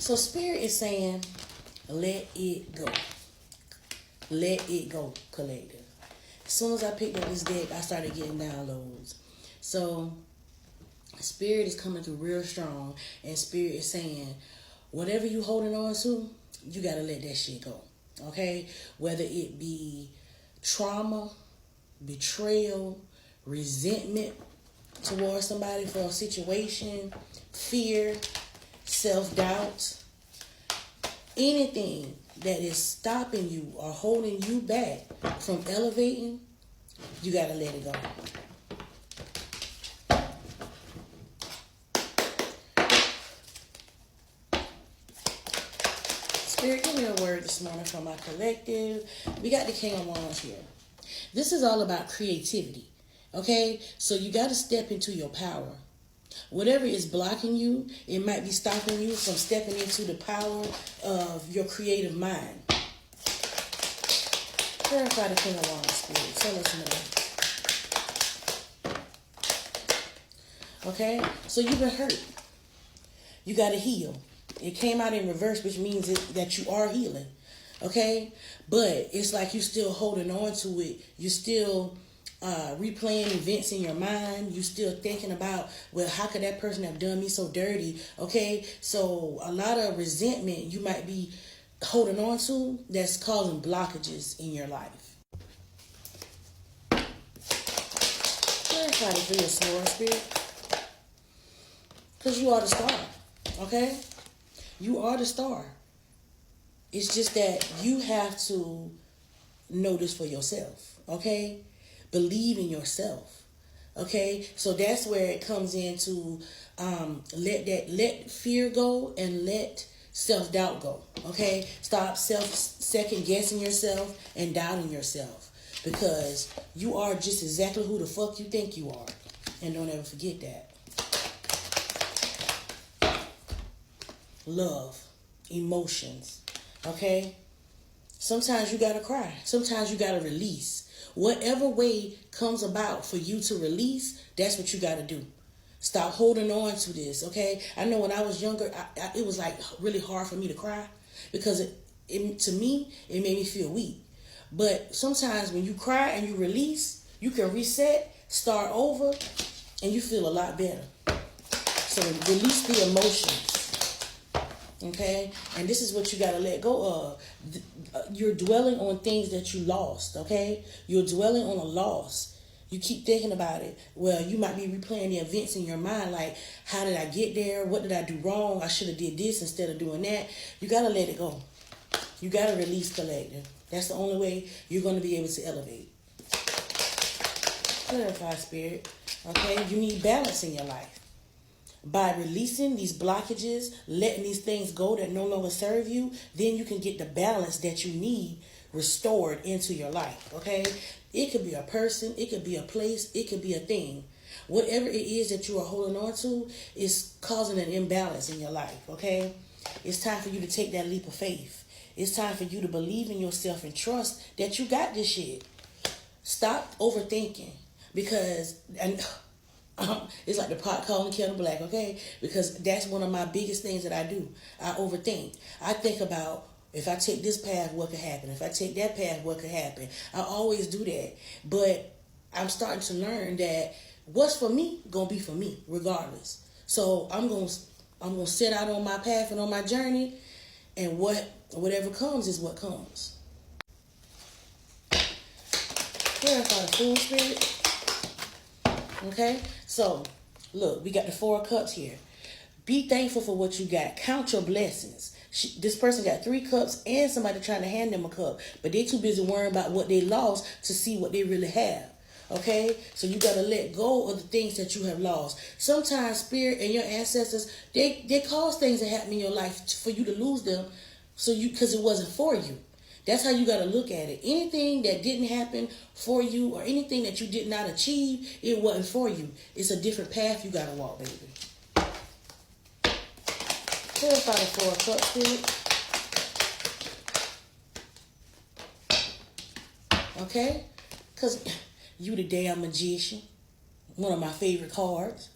So Spirit is saying, let it go. Let it go, collective. As soon as I picked up this deck, I started getting downloads. So Spirit is coming through real strong, and Spirit is saying, whatever you holding on to, you gotta let that shit go. Okay? Whether it be trauma, betrayal, resentment towards somebody for a situation, fear, self-doubt, anything that is stopping you or holding you back from elevating, you gotta let it go. Spirit, give me a word this morning from my collective. We got the King of Wands here. This is all about creativity, okay? So you got to step into your power. Whatever is blocking you, it might be stopping you from stepping into the power of your creative mind. Clarify the King of Wands, Spirit. Tell us more. Okay? So you've been hurt. You got to heal. It came out in reverse, which means that you are healing. Okay? But it's like you're still holding on to it. You're still replaying events in your mind. You're still thinking about, well, how could that person have done me so dirty? Okay? So a lot of resentment you might be holding on to that's causing blockages in your life. Clarify the Three of Swords, Spirit. Because you are the star. Okay? You are the star. It's just that you have to know this for yourself, okay? Believe in yourself, okay? So that's where it comes into let fear go and let self-doubt go, okay? Stop second-guessing yourself and doubting yourself, because you are just exactly who the fuck you think you are. And don't ever forget that. Love, emotions, okay? Sometimes you gotta cry. Sometimes you gotta release. Whatever way comes about for you to release, that's what you gotta do. Stop holding on to this, okay? I know when I was younger, it was like really hard for me to cry, because to me, it made me feel weak. But sometimes when you cry and you release, you can reset, start over, and you feel a lot better. So release the emotions. Okay, and this is what you got to let go of. You're dwelling on things that you lost, okay? You're dwelling on a loss. You keep thinking about it. Well, you might be replaying the events in your mind, like, how did I get there? What did I do wrong? I should have did this instead of doing that. You got to let it go. You got to release, collective. That's the only way you're going to be able to elevate. Clarify, Spirit. Okay, you need balance in your life. By releasing these blockages, letting these things go that no longer serve you, then you can get the balance that you need restored into your life, okay? It could be a person, it could be a place, it could be a thing. Whatever it is that you are holding on to is causing an imbalance in your life, okay? It's time for you to take that leap of faith. It's time for you to believe in yourself and trust that you got this shit. Stop overthinking, because... it's like the pot calling the kettle black, okay? Because that's one of my biggest things that I do. I overthink. I think about, if I take this path, what could happen? If I take that path, what could happen? I always do that. But I'm starting to learn that what's for me, gonna be for me, regardless. So I'm gonna set out on my path and on my journey, and whatever comes is what comes. Clarify the Fool, Spirit. Okay, so look, we got the Four of Cups here. Be thankful for what you got. Count your blessings. This person got 3 cups and somebody trying to hand them a cup, but they too busy worrying about what they lost to see what they really have. Okay, so you got to let go of the things that you have lost. Sometimes Spirit and your ancestors, they cause things to happen in your life for you to lose them, because it wasn't for you. That's how you got to look at it. Anything that didn't happen for you, or anything that you did not achieve, it wasn't for you. It's a different path you got to walk, baby. Clarify the Four of Cups, Spirit. Okay? Because you the damn magician. One of my favorite cards.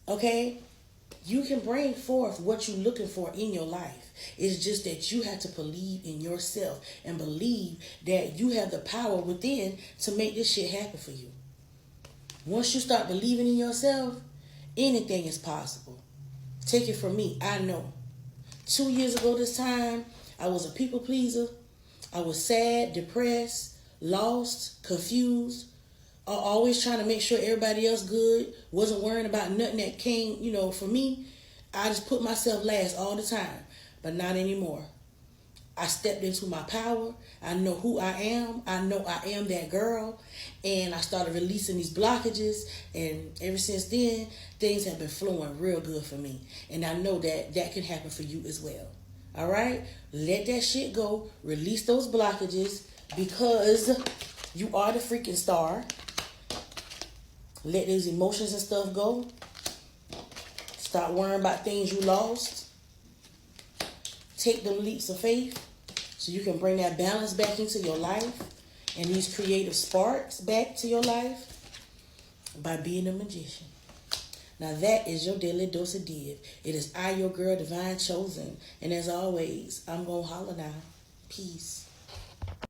Okay? You can bring forth what you're looking for in your life. It's just that you have to believe in yourself and believe that you have the power within to make this shit happen for you. Once you start believing in yourself, anything is possible. Take it from me, I know. 2 years ago this time, I was a people pleaser. I was sad, depressed, lost, confused, always trying to make sure everybody else good. Wasn't worrying about nothing that came, for me. I just put myself last all the time, but not anymore. I stepped into my power. I know who I am. I know I am that girl. And I started releasing these blockages. And ever since then, things have been flowing real good for me. And I know that that can happen for you as well. All right? Let that shit go. Release those blockages because you are the freaking star. Let those emotions and stuff go. Stop worrying about things you lost. Take them leaps of faith so you can bring that balance back into your life and these creative sparks back to your life by being a magician. Now that is your daily dose of div. It is I, your girl, Divine Chosen. And as always, I'm going to holler now. Peace.